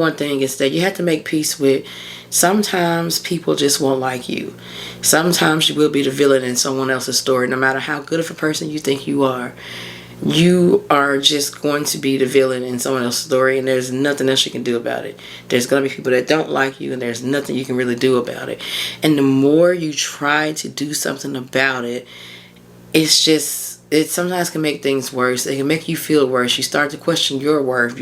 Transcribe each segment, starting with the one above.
One thing is that you have to make peace with sometimes people just won't like you. Sometimes you will be the villain in someone else's story. No matter how good of a person you think you are just going to be the villain in someone else's story, and there's nothing else you can do about it. There's going to be people that don't like you, and there's nothing you can really do about it. And the more you try to do something about it, it sometimes can make things worse. It can make you feel worse. You start to question your worth.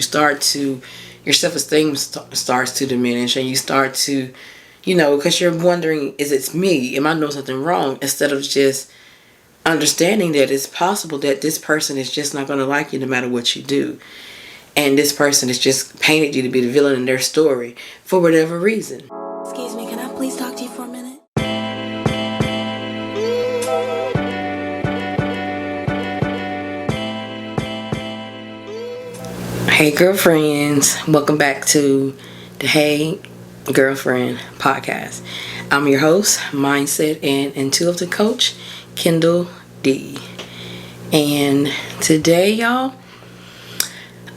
Your self-esteem starts to diminish, and you start to, because you're wondering, is it me? Am I doing something wrong? Instead of just understanding that it's possible that this person is just not going to like you no matter what you do. And this person has just painted you to be the villain in their story for whatever reason. Excuse me, can I please talk to you for a minute? Hey girlfriends, welcome back to the Hey Girlfriend podcast. I'm your host, mindset and intuitive coach, Kindall D. And today, y'all,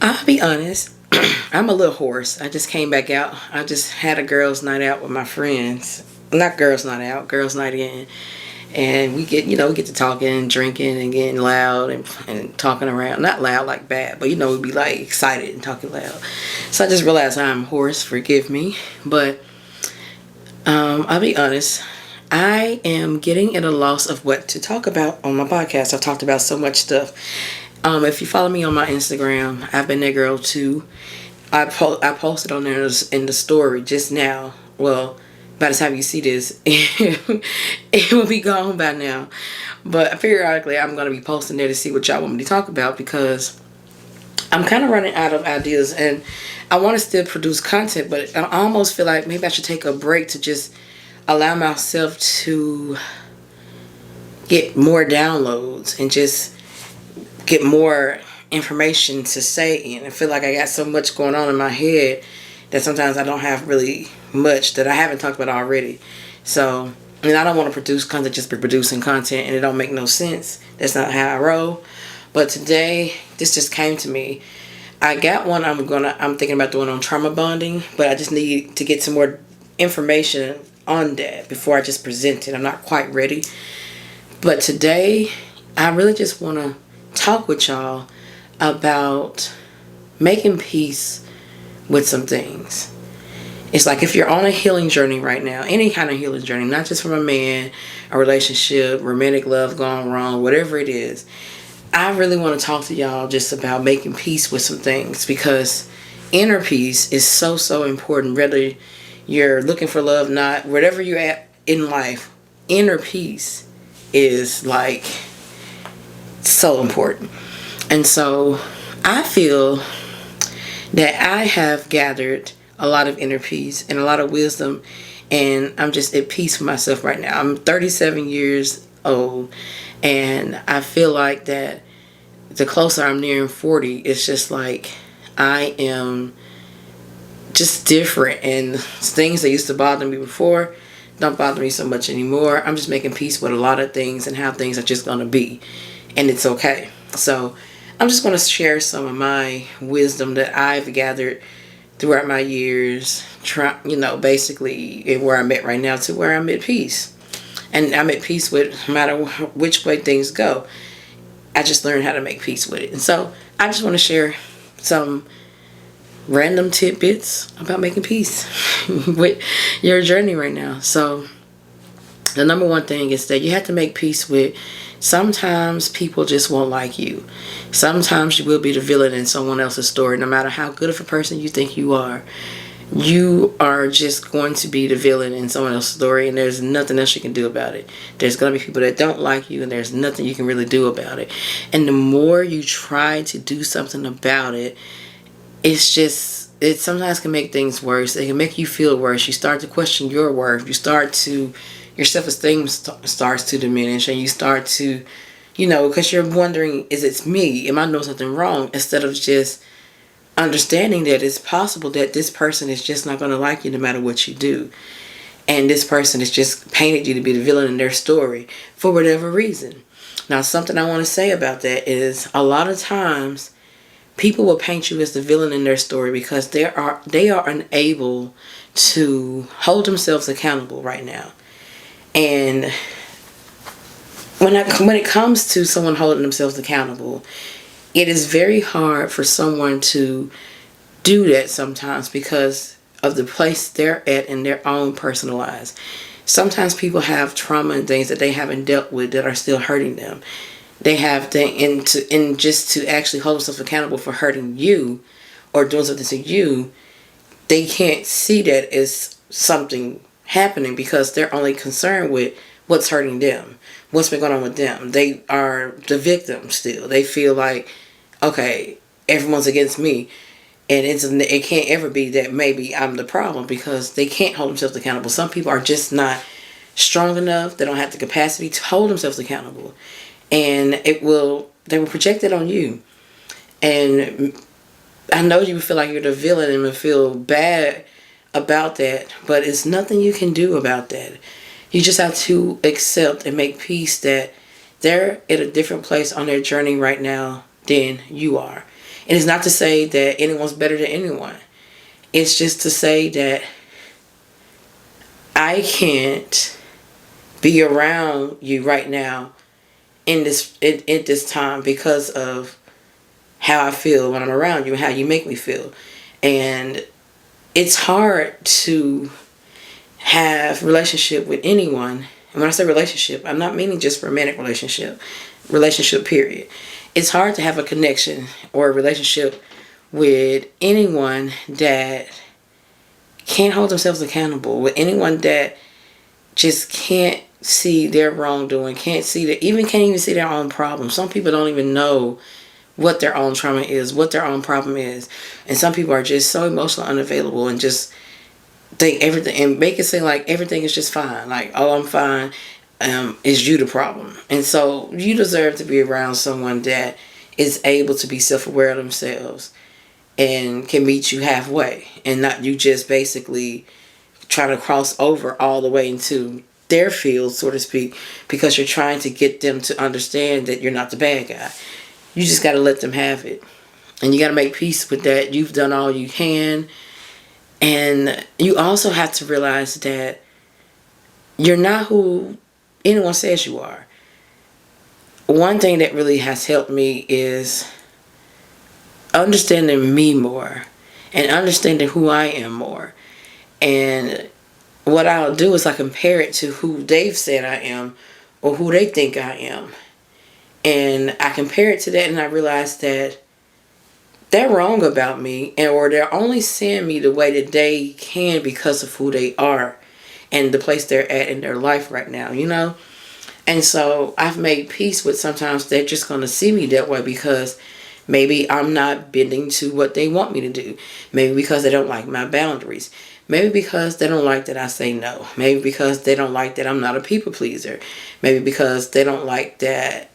I'll be honest, I'm a little hoarse. I just came back out. I just had a girls' night out with my friends. Not girls' night out, girls' night in. And we get to talking, drinking, and getting loud and talking around. Not loud like bad, but we'd be like excited and talking loud. So I just realized I'm hoarse, forgive me. But I'll be honest, I am getting at a loss of what to talk about on my podcast. I've talked about so much stuff. If you follow me on my Instagram, I've been that girl too. I posted on there in the story just now. Well, by the time you see this, it will be gone by now. But periodically, I'm going to be posting there to see what y'all want me to talk about, because I'm kind of running out of ideas, and I want to still produce content, but I almost feel like maybe I should take a break to just allow myself to get more downloads and just get more information to say. And I feel like I got so much going on in my head that sometimes I don't have really much that I haven't talked about already. So, I don't want to produce content just for producing content, and it don't make no sense. That's not how I roll. But today, this just came to me. I got one I'm thinking about doing on trauma bonding, but I just need to get some more information on that before I just present it. I'm not quite ready. But today, I really just want to talk with y'all about making peace with some things. It's like if you're on a healing journey right now, any kind of healing journey, not just from a man, a relationship, romantic love gone wrong, whatever it is, I really want to talk to y'all just about making peace with some things, because inner peace is so, so important. Whether you're looking for love, not, whatever you're at in life, inner peace is like so important. And so I feel that I have gathered a lot of inner peace and a lot of wisdom, and I'm just at peace with myself right now. I'm 37 years old, and I feel like that the closer I'm nearing 40, it's just like I am just different, and things that used to bother me before don't bother me so much anymore. I'm just making peace with a lot of things and how things are just going to be, and it's okay. So I'm just going to share some of my wisdom that I've gathered throughout my years, basically where I'm at right now to where I'm at peace. And I'm at peace with no matter which way things go. I just learned how to make peace with it. And so I just want to share some random tidbits about making peace with your journey right now. So the number one thing is that you have to make peace with sometimes people just won't like you. Sometimes you will be the villain in someone else's story. No matter how good of a person you think you are just going to be the villain in someone else's story, and there's nothing else you can do about it. There's going to be people that don't like you, and there's nothing you can really do about it. And the more you try to do something about it, it sometimes can make things worse. It can make you feel worse. You start to question your worth. Your self-esteem starts to diminish, and you start to, because you're wondering, is it me? Am I doing something wrong? Instead of just understanding that it's possible that this person is just not going to like you no matter what you do. And this person has just painted you to be the villain in their story for whatever reason. Now, something I want to say about that is a lot of times people will paint you as the villain in their story because they are unable to hold themselves accountable right now. And when it comes to someone holding themselves accountable, it is very hard for someone to do that sometimes because of the place they're at in their own personal lives. Sometimes people have trauma and things that they haven't dealt with that are still hurting them. They have things, and just to actually hold themselves accountable for hurting you or doing something to you, they can't see that as something happening because they're only concerned with what's hurting them, what's been going on with them. They are the victim still. They feel like, okay, everyone's against me. And it can't ever be that maybe I'm the problem because they can't hold themselves accountable. Some people are just not strong enough. They don't have the capacity to hold themselves accountable. And they will project it on you. And I know you feel like you're the villain and will feel bad about that, but it's nothing you can do about that. You just have to accept and make peace that they're at a different place on their journey right now than you are. And it's not to say that anyone's better than anyone. It's just to say that I can't be around you right now in this time because of how I feel when I'm around you and how you make me feel. And it's hard to have relationship with anyone. And when I say relationship, I'm not meaning just romantic relationship period. It's hard to have a connection or a relationship with anyone that can't hold themselves accountable, with anyone that just can't see their wrongdoing, can't even see their own problems. Some people don't even know what their own trauma is, what their own problem is. And some people are just so emotionally unavailable and just think everything and make it seem like everything is just fine. Like, oh, I'm fine. Is you the problem? And so you deserve to be around someone that is able to be self-aware of themselves and can meet you halfway and not you just basically trying to cross over all the way into their field, so to speak, because you're trying to get them to understand that you're not the bad guy. You just got to let them have it. And you got to make peace with that. You've done all you can. And you also have to realize that you're not who anyone says you are. One thing that really has helped me is understanding me more and understanding who I am more. And what I'll do is I compare it to who they've said I am or who they think I am. And I compare it to that and I realize that they're wrong about me, or they're only seeing me the way that they can because of who they are and the place they're at in their life right now, you know? And so I've made peace with sometimes they're just going to see me that way because maybe I'm not bending to what they want me to do. Maybe because they don't like my boundaries. Maybe because they don't like that I say no. Maybe because they don't like that I'm not a people pleaser. Maybe because they don't like that,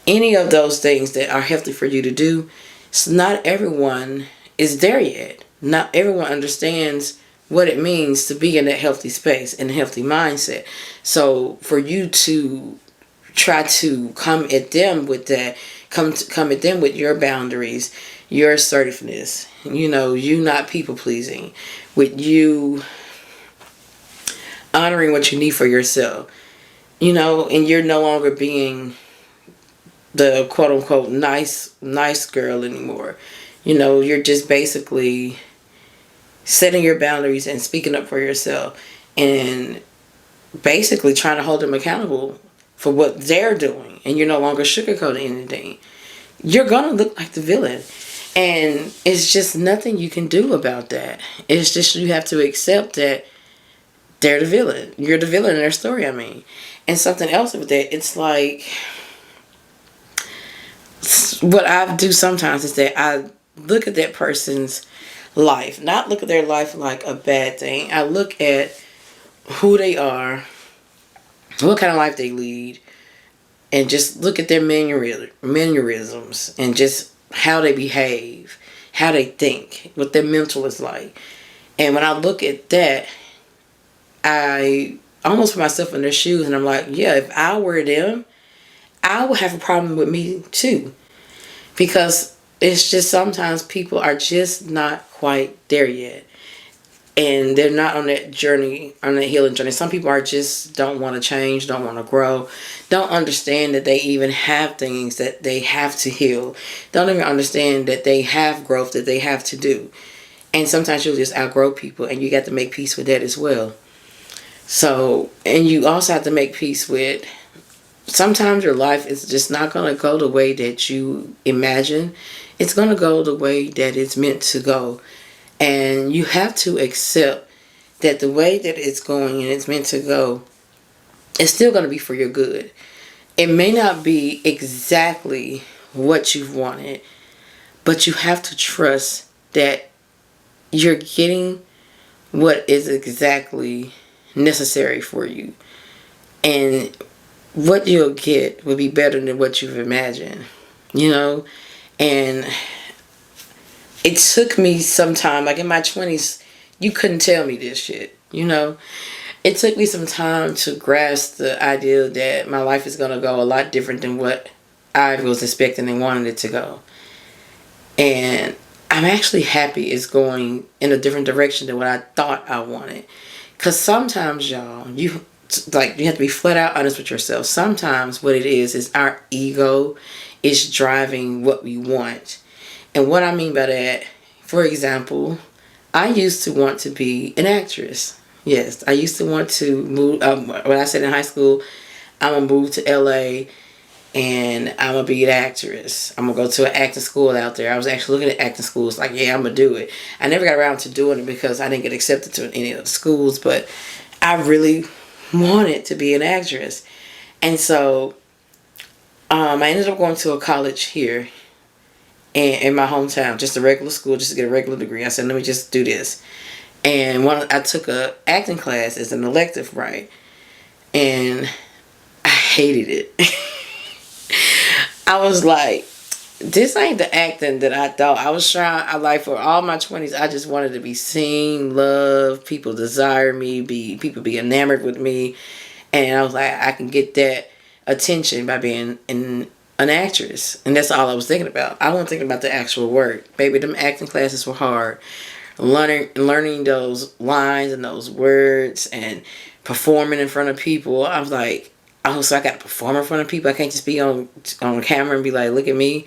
any of those things that are healthy for you to do. So not everyone is there yet. Not everyone understands what it means to be in that healthy space and a healthy mindset. So for you to try to come at them with that, come at them with your boundaries, your assertiveness, you not people pleasing, with you honoring what you need for yourself, and you're no longer being the quote unquote nice girl anymore. You're just basically setting your boundaries and speaking up for yourself and basically trying to hold them accountable for what they're doing, and you're no longer sugarcoating anything. You're gonna look like the villain, and it's just nothing you can do about that. It's just you have to accept that they're the villain. You're the villain in their story, And something else with that, it's like what I do sometimes is that I look at that person's life, not look at their life like a bad thing. I look at who they are, what kind of life they lead, and just look at their mannerisms and just how they behave, how they think, what their mental is like. And when I look at that, I almost put myself in their shoes and I'm like, yeah, if I were them, I would have a problem with me too. because it's just sometimes people are just not quite there yet. And they're not on that journey, on that healing journey. Some people are just don't want to change, don't want to grow, don't understand that they even have things that they have to heal, don't even understand that they have growth that they have to do. And sometimes you'll just outgrow people, and you got to make peace with that as well. So, and you also have to make peace with sometimes your life is just not going to go the way that you imagine. It's going to go the way that it's meant to go. And you have to accept that the way that it's going and it's meant to go, it's still going to be for your good. It may not be exactly what you've wanted, but you have to trust that you're getting what is exactly necessary for you. And what you'll get will be better than what you've imagined, you know? And it took me some time, like in my 20s, you couldn't tell me this shit, you know? It took me some time to grasp the idea that my life is going to go a lot different than what I was expecting and wanted it to go. And I'm actually happy it's going in a different direction than what I thought I wanted. Because sometimes, y'all, you have to be flat out honest with yourself. Sometimes what it is our ego is driving what we want. And what I mean by that, for example, I used to want to be an actress. Yes, I used to want to move. When I said in high school, I'm going to move to LA and I'm going to be an actress. I'm going to go to an acting school out there. I was actually looking at acting schools like, yeah, I'm going to do it. I never got around to doing it because I didn't get accepted to any of the schools, but I really wanted to be an actress. And so I ended up going to a college here in my hometown, just a regular school, just to get a regular degree. I said, let me just do this. And I took a acting class as an elective, right? And I hated it. I was like, this ain't the acting that I thought. I was trying, for all my 20s, I just wanted to be seen, loved, people desire me, people be enamored with me. And I was like, I can get that attention by being an actress. And that's all I was thinking about. I wasn't thinking about the actual work. Baby, them acting classes were hard. Learning those lines and those words and performing in front of people. I was like, oh, so I got to perform in front of people. I can't just be on camera and be like, look at me.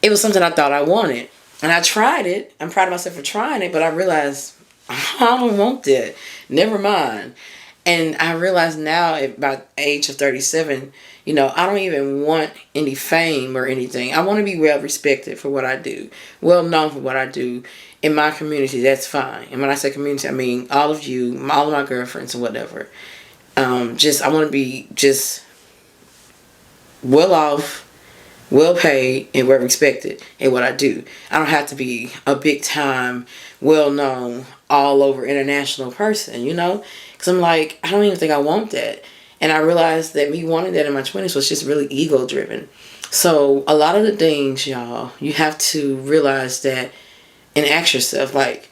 It was something I thought I wanted. And I tried it. I'm proud of myself for trying it, but I realized I don't want that. Never mind. And I realize now at about the age of 37, I don't even want any fame or anything. I want to be well respected for what I do, well known for what I do in my community. That's fine. And when I say community, I mean all of you, all of my girlfriends and whatever. I want to be just well off, well paid, and well respected in what I do. I don't have to be a big time, well known, all over international person, Because I'm like, I don't even think I want that. And I realized that me wanting that in my 20s was just really ego driven. So a lot of the things, y'all, you have to realize that and ask yourself, like,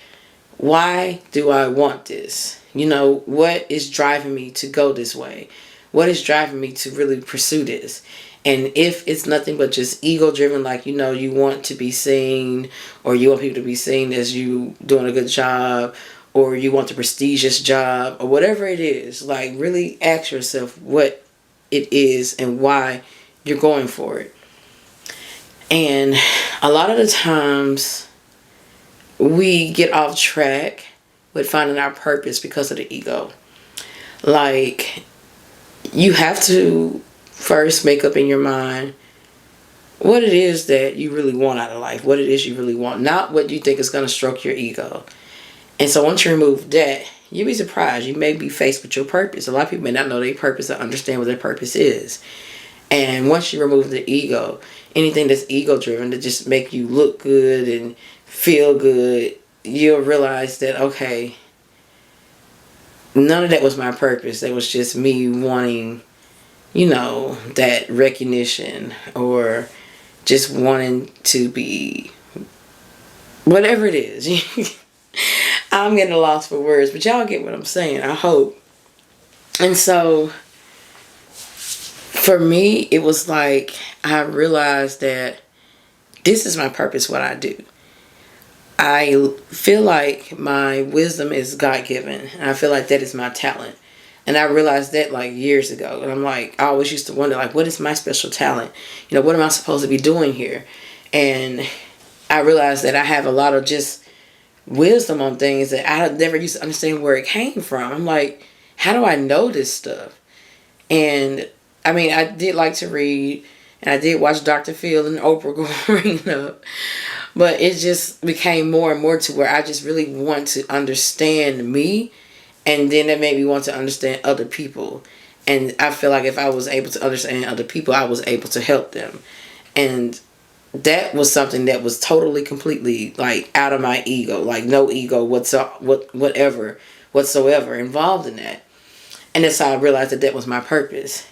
why do I want this? What is driving me to go this way? What is driving me to really pursue this? And if it's nothing but just ego driven, like, you want to be seen, or you want people to be seen as you doing a good job, or you want the prestigious job, or whatever it is, like, really ask yourself what it is and why you're going for it. And a lot of the times we get off track with finding our purpose because of the ego. Like, you have to first make up in your mind what it is that you really want out of life, what it is you really want, not what you think is going to stroke your ego. And so once you remove that, you'll be surprised. You may be faced with your purpose. A lot of people may not know their purpose or understand what their purpose is. And once you remove the ego, anything that's ego driven to just make you look good and feel good, you'll realize that, okay, none of that was my purpose. That was just me wanting, that recognition, or just wanting to be whatever it is. I'm getting lost for words, but y'all get what I'm saying, I hope. And so for me, it was like I realized that this is my purpose, what I do. I feel like my wisdom is God-given. And I feel like that is my talent. And I realized that like years ago. And I'm like, I always used to wonder, like, what is my special talent? You know, what am I supposed to be doing here? And I realized that I have a lot of just wisdom on things that I never used to understand where it came from. I'm like, how do I know this stuff? And I mean, I did like to read, and I did watch Dr. Phil and Oprah growing up. But it just became more and more to where I just really want to understand me. And then that made me want to understand other people. And I feel like if I was able to understand other people, I was able to help them. And that was something that was totally, completely like out of my ego. Like no ego whatsoever involved in that. And that's how I realized that that was my purpose.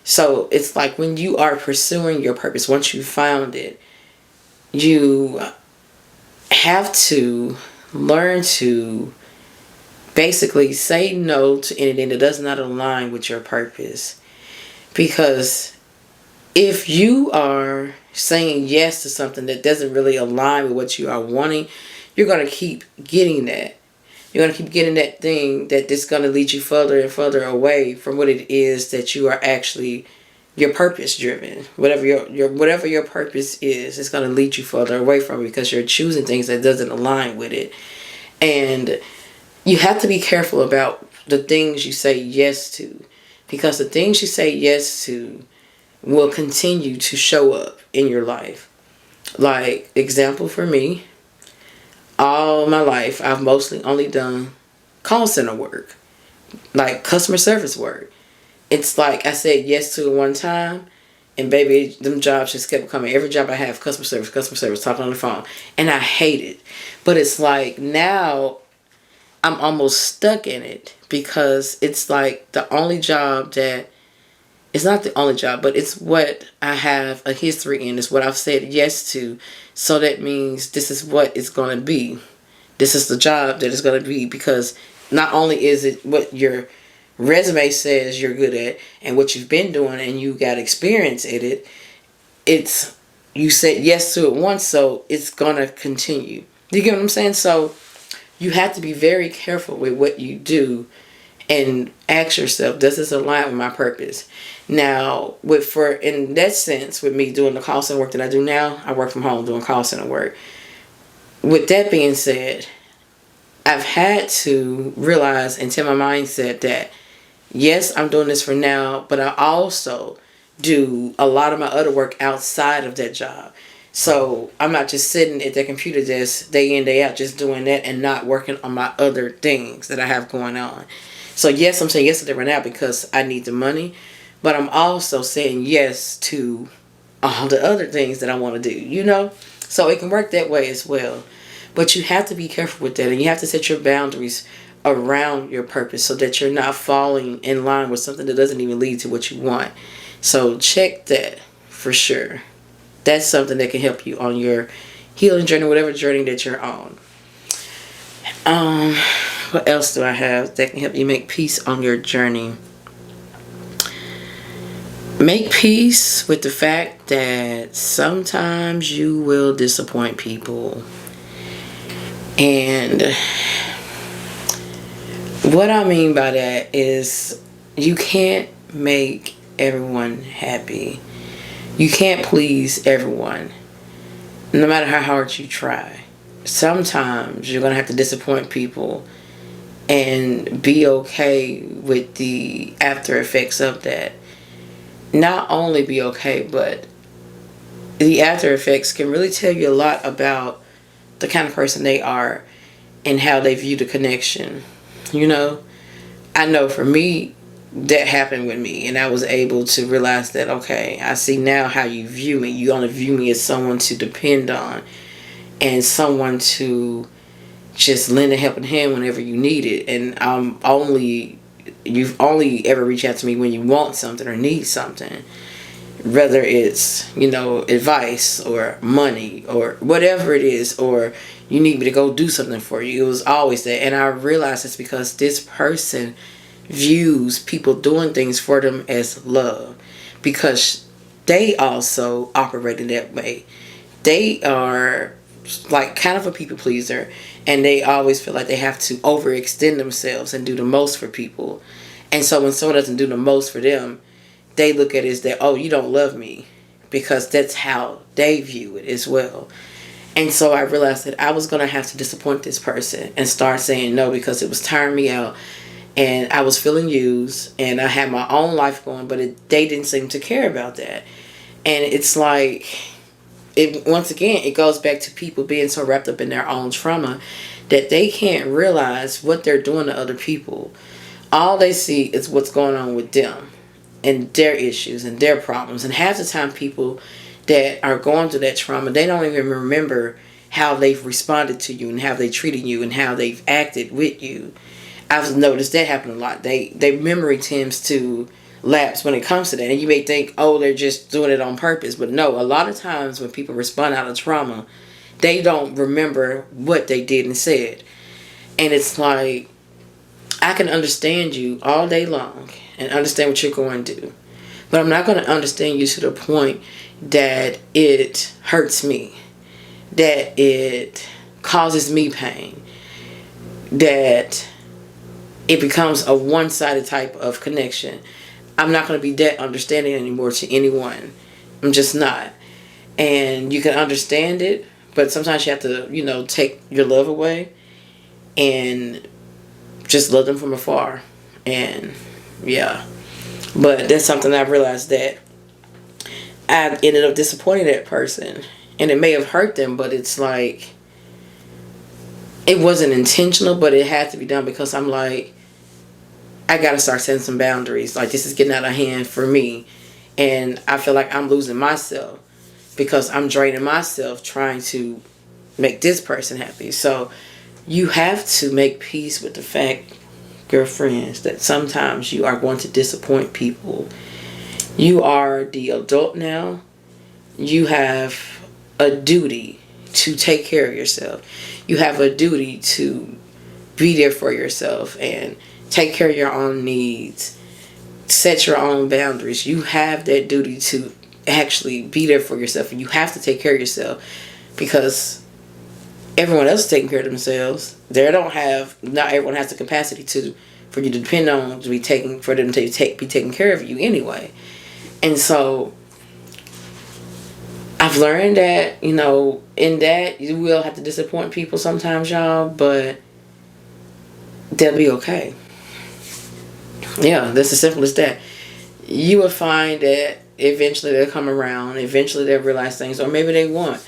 So it's like when you are pursuing your purpose, once you found it, you have to learn to basically say no to anything that does not align with your purpose. Because if you are saying yes to something that doesn't really align with what you are wanting, you're going to keep getting that. You're going to keep getting that thing that is going to lead you further and further away from what it is that you are actually, your purpose driven. Whatever your purpose is, it's going to lead you further away from it because you're choosing things that doesn't align with it. And you have to be careful about the things you say yes to, because the things you say yes to will continue to show up in your life. Like, example for me, all my life I've mostly only done call center work, like customer service work. It's like I said yes to it one time, and baby, them jobs just kept coming. Every job I have, customer service, talking on the phone, and I hate it. But it's like now I'm almost stuck in it because it's like the only job that, it's not the only job, but it's what I have a history in. It's what I've said yes to. So that means this is what it's going to be. This is the job that it's going to be, because not only is it what your resume says you're good at and what you've been doing and you got experience in it, it's, you said yes to it once, so it's going to continue. You get what I'm saying? So you have to be very careful with what you do and ask yourself, does this align with my purpose? Now, in that sense, with me doing the call center work that I do now, I work from home doing call center work. With that being said, I've had to realize and tell my mindset that, yes, I'm doing this for now, but I also do a lot of my other work outside of that job. So I'm not just sitting at the computer desk day in, day out, just doing that and not working on my other things that I have going on. So yes, I'm saying yes to that right now because I need the money, but I'm also saying yes to all the other things that I want to do, you know? So it can work that way as well. But you have to be careful with that, and you have to set your boundaries around your purpose so that you're not falling in line with something that doesn't even lead to what you want. So check that for sure. That's something that can help you on your healing journey, whatever journey that you're on. What else do I have that can help you make peace on your journey? Make peace with the fact that sometimes you will disappoint people. And what I mean by that is you can't make everyone happy. You can't please everyone, no matter how hard you try. Sometimes you're going to have to disappoint people and be okay with the after effects of that. Not only be okay, but the after effects can really tell you a lot about the kind of person they are and how they view the connection. You know, I know for me, that happened with me, and I was able to realize that, okay, I see now how you view me. You only view me as someone to depend on and someone to just lend a helping hand whenever you need it. And you've only ever reached out to me when you want something or need something, whether it's, you know, advice or money or whatever it is, or you need me to go do something for you. It was always that. And I realized it's because this person views people doing things for them as love, because they also operated that way. they are like kind of a people pleaser, and they always feel like they have to overextend themselves and do the most for people. And so when someone doesn't do the most for them, they look at it as that, oh, you don't love me, because that's how they view it as well. And so I realized that I was going to have to disappoint this person and start saying no, because it was tiring me out, and I was feeling used, and I had my own life going, but they didn't seem to care about that. And it's like, once again, it goes back to people being so wrapped up in their own trauma that they can't realize what they're doing to other people. All they see is what's going on with them and their issues and their problems. And half the time, people that are going through that trauma, they don't even remember how they've responded to you and how they treated you and how they've acted with you. I've noticed that happen a lot. Their memory tends to lapse when it comes to that. And you may think, oh, they're just doing it on purpose. But no, a lot of times when people respond out of trauma, they don't remember what they did and said. And it's like, I can understand you all day long and understand what you're going to do, but I'm not going to understand you to the point that it hurts me, that it causes me pain, that it becomes a one-sided type of connection. I'm not going to be that understanding anymore to anyone. I'm just not. And you can understand it, but sometimes you have to, take your love away and just love them from afar. And yeah, but that's something I've realized, that I ended up disappointing that person, and it may have hurt them, but it's like, it wasn't intentional, but it had to be done, because I'm like, I gotta start setting some boundaries. Like, this is getting out of hand for me, and I feel like I'm losing myself because I'm draining myself trying to make this person happy. So you have to make peace with the fact, girlfriends, that sometimes you are going to disappoint people. You are the adult now. You have a duty to take care of yourself. You have a duty to be there for yourself and take care of your own needs. Set your own boundaries. You have that duty to actually be there for yourself, and you have to take care of yourself, because everyone else is taking care of themselves. Not everyone has the capacity for you to depend on, for them to be taking care of you anyway. And so I've learned that, in that you will have to disappoint people sometimes, y'all, but they'll be okay. Yeah, that's as simple as that. You will find that eventually they'll come around. Eventually they'll realize things, or maybe they won't.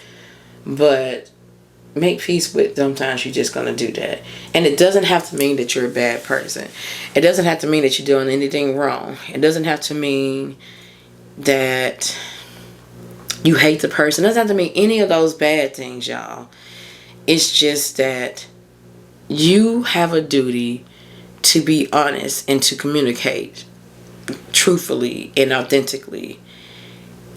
But make peace with, sometimes you're just going to do that. And it doesn't have to mean that you're a bad person. It doesn't have to mean that you're doing anything wrong. It doesn't have to mean that you hate the person. It doesn't have to mean any of those bad things, y'all. It's just that you have a duty to be honest and to communicate truthfully and authentically.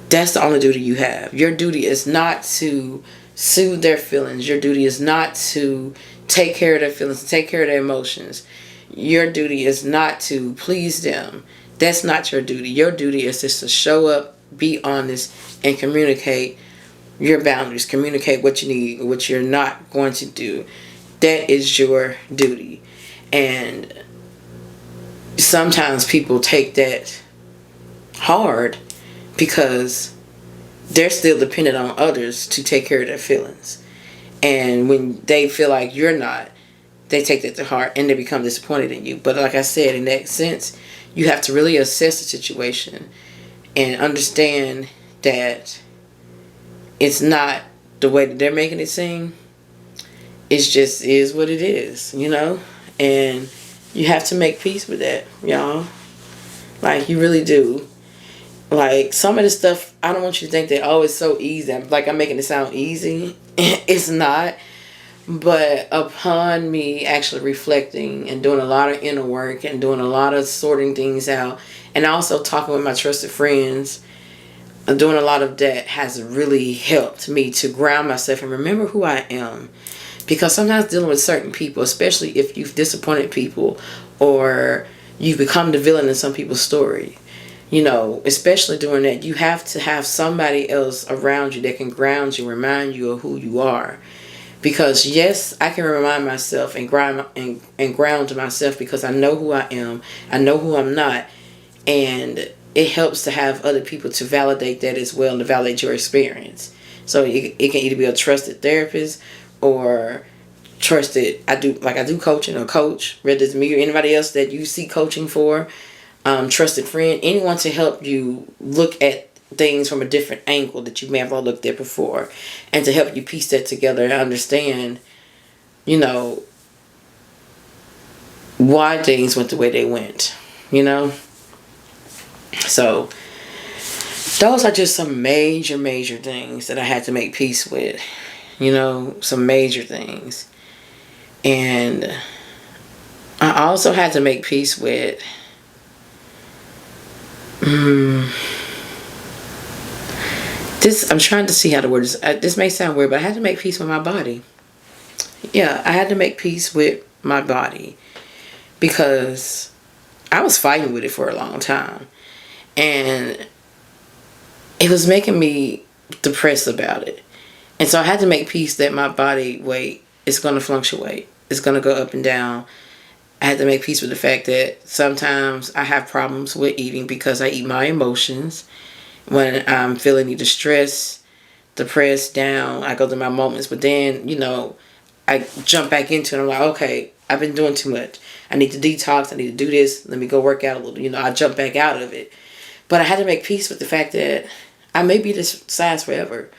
That's the only duty you have. Your duty is not to soothe their feelings. Your duty is not to take care of their feelings, to take care of their emotions. Your duty is not to please them. That's not your duty. Your duty is just to show up, be honest, and communicate your boundaries. Communicate what you need, what you're not going to do. That is your duty. And sometimes people take that hard because they're still dependent on others to take care of their feelings. And when they feel like you're not, they take that to heart and they become disappointed in you. But like I said, in that sense, you have to really assess the situation and understand that it's not the way that they're making it seem. It just is what it is, And you have to make peace with that, y'all. Like, you really do. Like, some of the stuff, I don't want you to think that, oh, it's so easy. Like, I'm making it sound easy. It's not. But upon me actually reflecting and doing a lot of inner work and doing a lot of sorting things out, and also talking with my trusted friends, and doing a lot of that has really helped me to ground myself and remember who I am. Because sometimes dealing with certain people, especially if you've disappointed people or you've become the villain in some people's story, especially doing that, you have to have somebody else around you that can ground you, remind you of who you are. Because yes, I can remind myself and ground myself because I know who I am. I know who I'm not. And it helps to have other people to validate that as well and to validate your experience. So it can either be a trusted therapist or trusted, I do coaching, or coach, whether it's me or anybody else that you seek coaching for, trusted friend, anyone to help you look at things from a different angle that you may have all looked at before, and to help you piece that together and understand, why things went the way they went, So those are just some major things that I had to make peace with, some major things. And I also had to make peace with this. I'm trying to see how to word this. This may sound weird, but I had to make peace with my body. Yeah, I had to make peace with my body because I was fighting with it for a long time. And it was making me depressed about it. And so I had to make peace that my body weight is going to fluctuate. It's going to go up and down. I had to make peace with the fact that sometimes I have problems with eating because I eat my emotions. When I'm feeling either stressed, depressed, down, I go through my moments. But then, I jump back into it. I'm like, okay, I've been doing too much. I need to detox. I need to do this. Let me go work out a little. I jump back out of it. But I had to make peace with the fact that I may be this size forever.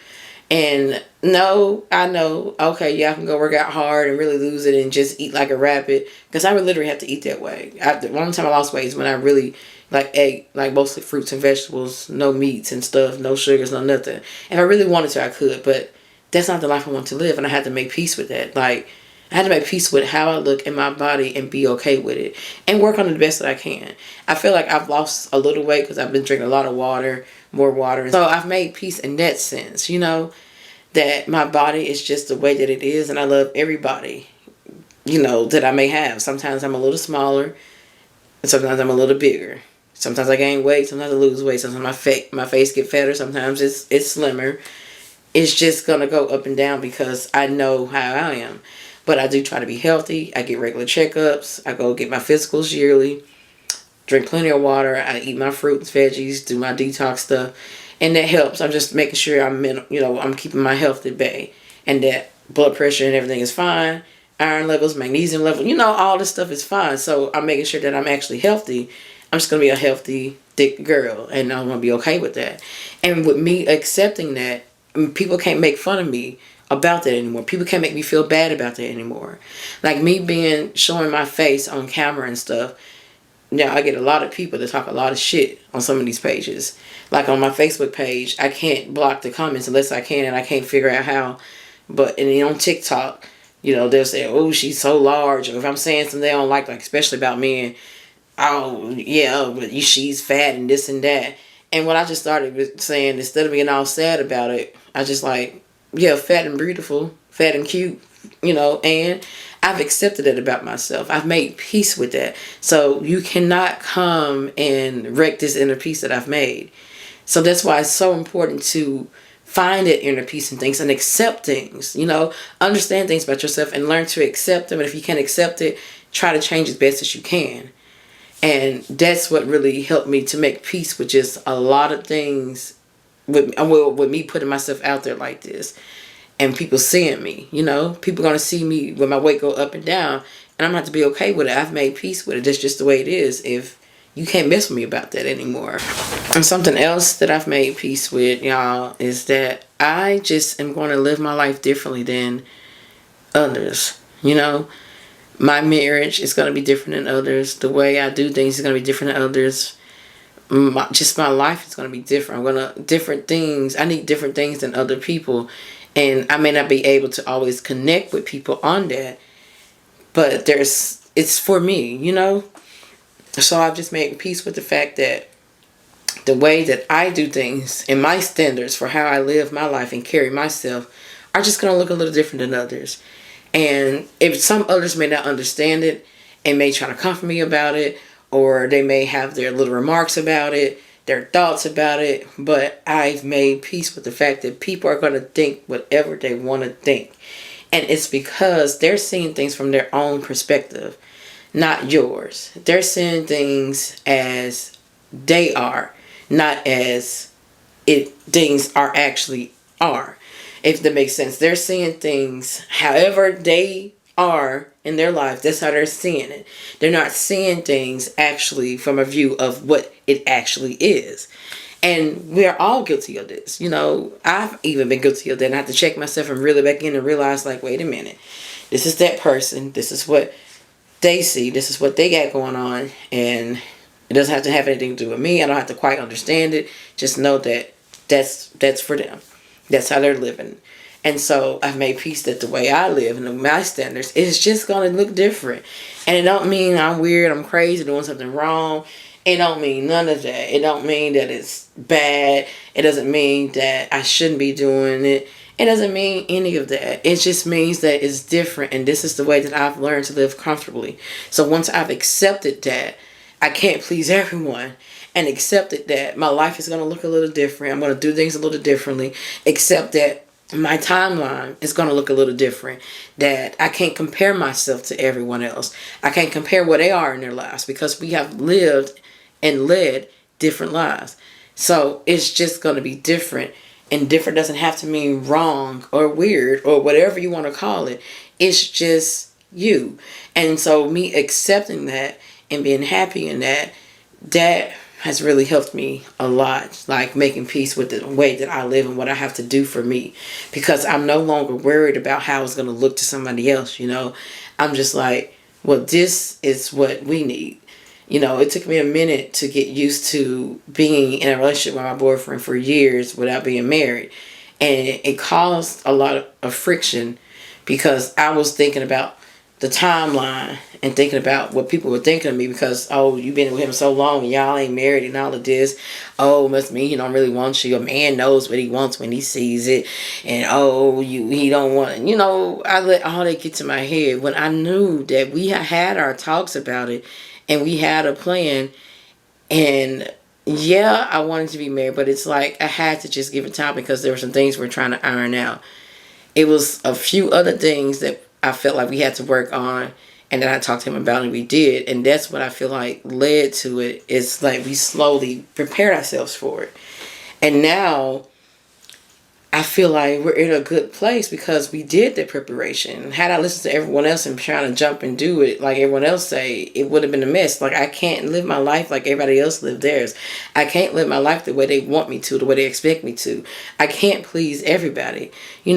And no, I know, okay, yeah, I can go work out hard and really lose it and just eat like a rabbit. Because I would literally have to eat that way. One time I lost weight is when I really ate mostly fruits and vegetables, no meats and stuff, no sugars, no nothing. If I really wanted to, I could. But that's not the life I want to live. And I had to make peace with that. I had to make peace with how I look in my body and be okay with it. And work on it the best that I can. I feel like I've lost a little weight because I've been drinking a lot of water, more water. So I've made peace in that sense, that my body is just the way that it is. And I love everybody, that I may have. Sometimes I'm a little smaller. And sometimes I'm a little bigger. Sometimes I gain weight. Sometimes I lose weight. Sometimes my face get fatter. Sometimes it's slimmer. It's just going to go up and down because I know how I am. But I do try to be healthy. I get regular checkups. I go get my physicals yearly. Drink plenty of water. I eat my fruits, veggies, do my detox stuff. And that helps. I'm just making sure I'm keeping my health at bay. And that blood pressure and everything is fine. Iron levels, magnesium levels, all this stuff is fine. So I'm making sure that I'm actually healthy. I'm just going to be a healthy, thick girl. And I'm going to be okay with that. And with me accepting that, people can't make fun of me about that anymore. People can't make me feel bad about that anymore. Like me showing my face on camera and stuff. Now I get a lot of people that talk a lot of shit on some of these pages. Like on my Facebook page, I can't block the comments unless I can, and I can't figure out how. But and then on TikTok, they'll say, "Oh, she's so large," or if I'm saying something they don't like especially about men, "Oh, yeah, but she's fat and this and that." And what I just started saying, instead of being all sad about it, I just yeah, fat and beautiful, fat and cute, and I've accepted it about myself. I've made peace with that. So you cannot come and wreck this inner peace that I've made. So that's why it's so important to find that inner peace in things and accept things, understand things about yourself and learn to accept them. And if you can't accept it, try to change as best as you can. And that's what really helped me to make peace with just a lot of things with me putting myself out there like this. And people seeing me, people going to see me when my weight go up and down. And I'm going to have to be okay with it. I've made peace with it. That's just the way it is. If you can't mess with me about that anymore. And something else that I've made peace with, y'all, is that I just am going to live my life differently than others. My marriage is going to be different than others. The way I do things is going to be different than others. My life is going to be different. Different things. I need different things than other people. And I may not be able to always connect with people on that. But it's for me, So I've just made peace with the fact that the way that I do things and my standards for how I live my life and carry myself are just going to look a little different than others. And if some others may not understand it and may try to comfort me about it, or they may have their little remarks about it, their thoughts about it, but I've made peace with the fact that people are going to think whatever they want to think. And it's because they're seeing things from their own perspective, not yours. They're seeing things as they are, not as things are actually are. If that makes sense. They're seeing things however they are in their life. That's how they're seeing it. They're not seeing things actually from a view of what it actually is. And we're all guilty of this. I've even been guilty of that. And I have to check myself and reel it back in and realize, like, wait a minute. This is that person. This is what they see. This is what they got going on. And it doesn't have to have anything to do with me. I don't have to quite understand it. Just know that that's for them. That's how they're living. And so I've made peace that the way I live and my standards is just going to look different. And it don't mean I'm weird, I'm crazy, doing something wrong. It don't mean none of that. It don't mean that it's bad. It doesn't mean that I shouldn't be doing it. It doesn't mean any of that. It just means that it's different. And this is the way that I've learned to live comfortably. So once I've accepted that I can't please everyone, and accepted that my life is going to look a little different. I'm going to do things a little differently. Accept that my timeline is going to look a little different. That I can't compare myself to everyone else. I can't compare where they are in their lives because we have lived and led different lives. So it's just going to be different. And different doesn't have to mean wrong or weird or whatever you want to call it. It's just you. And so me accepting that and being happy in that has really helped me a lot, like making peace with the way that I live and what I have to do for me, because I'm no longer worried about how it's going to look to somebody else. I'm just like, well, this is what we need. It took me a minute to get used to being in a relationship with my boyfriend for years without being married, and it caused a lot of friction because I was thinking about the timeline and thinking about what people were thinking of me because, oh, you've been with him so long and y'all ain't married and all of this. Oh, must mean he don't really want you. A man knows what he wants when he sees it. And he don't want it. I let all that get to my head when I knew that we had our talks about it and we had a plan. And yeah, I wanted to be married, but it's like I had to just give it time because there were some things we're trying to iron out. It was a few other things that I felt like we had to work on, and then I talked to him about it, and we did. And that's what I feel like led to it. It's like we slowly prepared ourselves for it. And now I feel like we're in a good place because we did the preparation. Had I listened to everyone else and trying to jump and do it like everyone else say, it would have been a mess. Like, I can't live my life like everybody else lived theirs. I can't live my life the way they want me to, the way they expect me to. I can't please everybody. You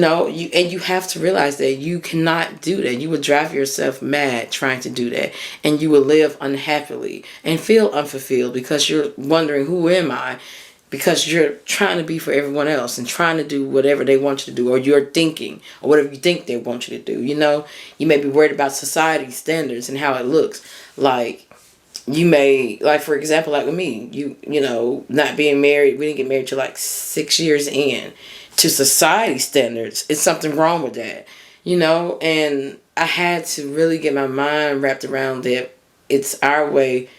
have to realize that you cannot do that. You would drive yourself mad trying to do that. And you will live unhappily and feel unfulfilled because you're wondering, who am I? Because you're trying to be for everyone else and trying to do whatever they want you to do, or you're thinking, or whatever you think they want you to do. You may be worried about society standards and how it looks. Like, you may, like, for example, like with me, not being married, we didn't get married till like 6 years in. To society standards, it's something wrong with that, and I had to really get my mind wrapped around that it's our way,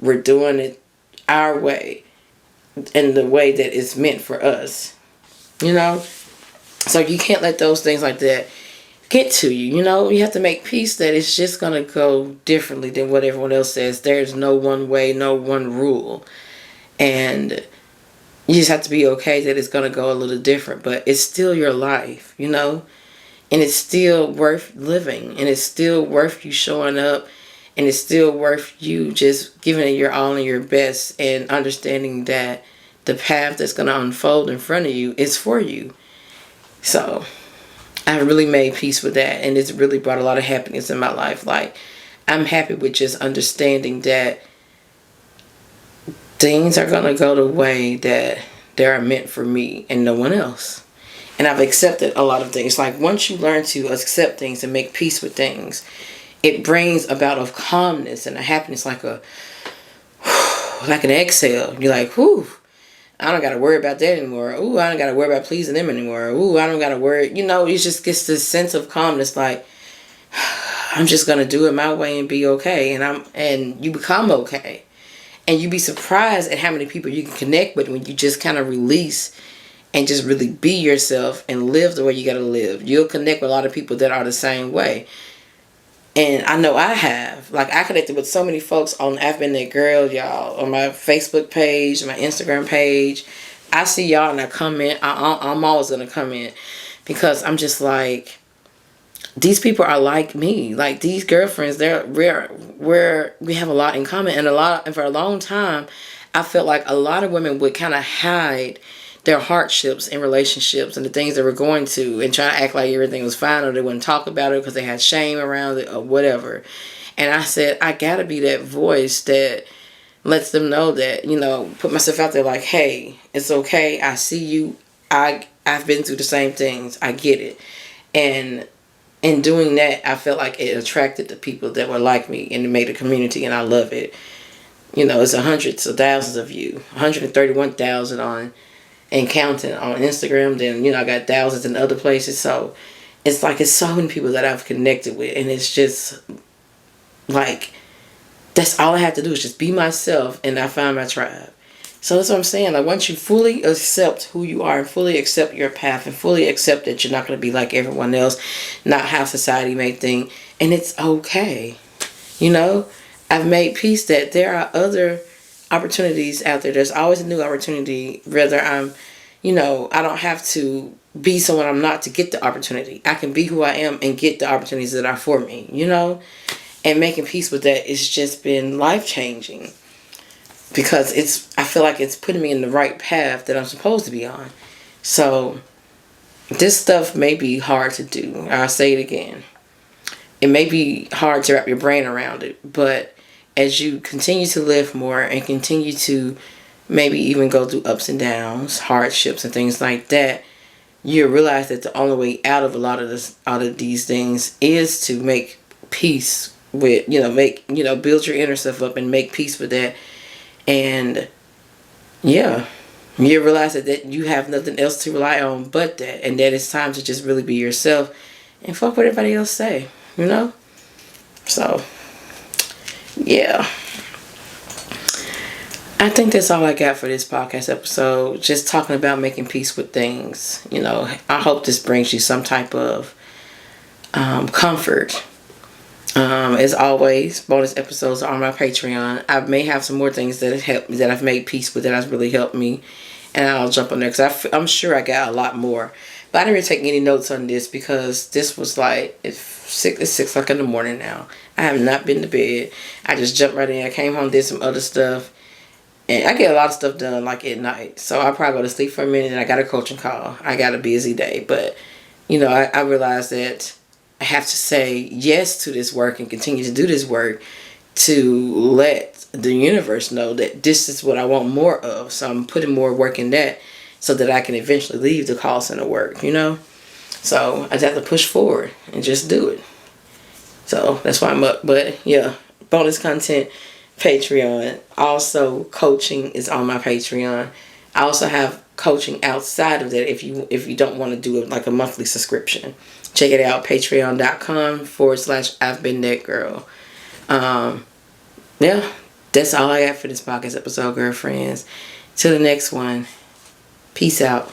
we're doing it our way. In the way that it's meant for us, so you can't let those things like that get to you. You have to make peace that it's just going to go differently than what everyone else says. There's no one way, no one rule, and you just have to be okay that it's going to go a little different, but it's still your life, and it's still worth living, and it's still worth you showing up, and it's still worth you just giving it your all and your best and understanding that the path that's going to unfold in front of you is for you. So I really made peace with that, and it's really brought a lot of happiness in my life. Like, I'm happy with just understanding that things are going to go the way that they are meant for me and no one else. And I've accepted a lot of things. Like, once you learn to accept things and make peace with things, it brings about a calmness and a happiness, like an exhale. You're like, whew, I don't got to worry about that anymore. Ooh, I don't got to worry about pleasing them anymore. Ooh, I don't got to worry. It just gets this sense of calmness, like, I'm just going to do it my way and be okay. And you become okay. And you'd be surprised at how many people you can connect with when you just kind of release and just really be yourself and live the way you got to live. You'll connect with a lot of people that are the same way. And I know I have. Like, I connected with so many folks on I've Been That Girl, y'all, on my Facebook page, my Instagram page. I see y'all and I comment. I'm always going to comment because I'm just like, these people are like me. Like, these girlfriends, we have a lot in common. And for a long time, I felt like a lot of women would kind of hide their hardships in relationships and the things they were going to and try to act like everything was fine, or they wouldn't talk about it because they had shame around it or whatever. And I said, I gotta be that voice that lets them know that, put myself out there like, hey, it's okay. I see you. I've been through the same things. I get it. And in doing that, I felt like it attracted the people that were like me, and it made a community, and I love it. It's hundreds of thousands of you, 131,000 on and counting on Instagram. Then, I got thousands in other places. So it's like, it's so many people that I've connected with. And it's just like, that's all I have to do is just be myself, and I find my tribe. So that's what I'm saying. Like, once you fully accept who you are and fully accept your path and fully accept that you're not going to be like everyone else, not how society may think, and it's okay. I've made peace that there are other opportunities out there. There's always a new opportunity. Whether I don't have to be someone I'm not to get the opportunity. I can be who I am and get the opportunities that are for me, and making peace with that. It's just been life-changing because I feel like it's putting me in the right path that I'm supposed to be on. So this stuff may be hard to do. I'll say it again. It may be hard to wrap your brain around it, but as you continue to live more and continue to maybe even go through ups and downs, hardships and things like that, you realize that the only way out of out of these things is to make peace with, build your inner self up and make peace with that. And yeah, you realize that you have nothing else to rely on but that, and that it's time to just really be yourself and fuck what everybody else say, So yeah, I think that's all I got for this podcast episode. Just talking about making peace with things. I hope this brings you some type of comfort. As always, bonus episodes are on my Patreon. I may have some more things that I've made peace with that has really helped me, and I'll jump on there because I'm sure I got a lot more. But I didn't really take any notes on this because this was like, it's 6 o'clock in the morning now. I have not been to bed. I just jumped right in. I came home, did some other stuff. And I get a lot of stuff done like at night. So I'll probably go to sleep for a minute and I got a coaching call. I got a busy day. But, I realized that I have to say yes to this work and continue to do this work to let the universe know that this is what I want more of. So I'm putting more work in that so that I can eventually leave the call center work, So I just have to push forward and just do it. So that's why I'm up. But yeah, bonus content, Patreon. Also, coaching is on my Patreon. I also have coaching outside of that if you don't want to do it like a monthly subscription. Check it out, patreon.com/I've Been That Girl. Yeah, that's all I got for this podcast episode, girlfriends. Till the next one. Peace out.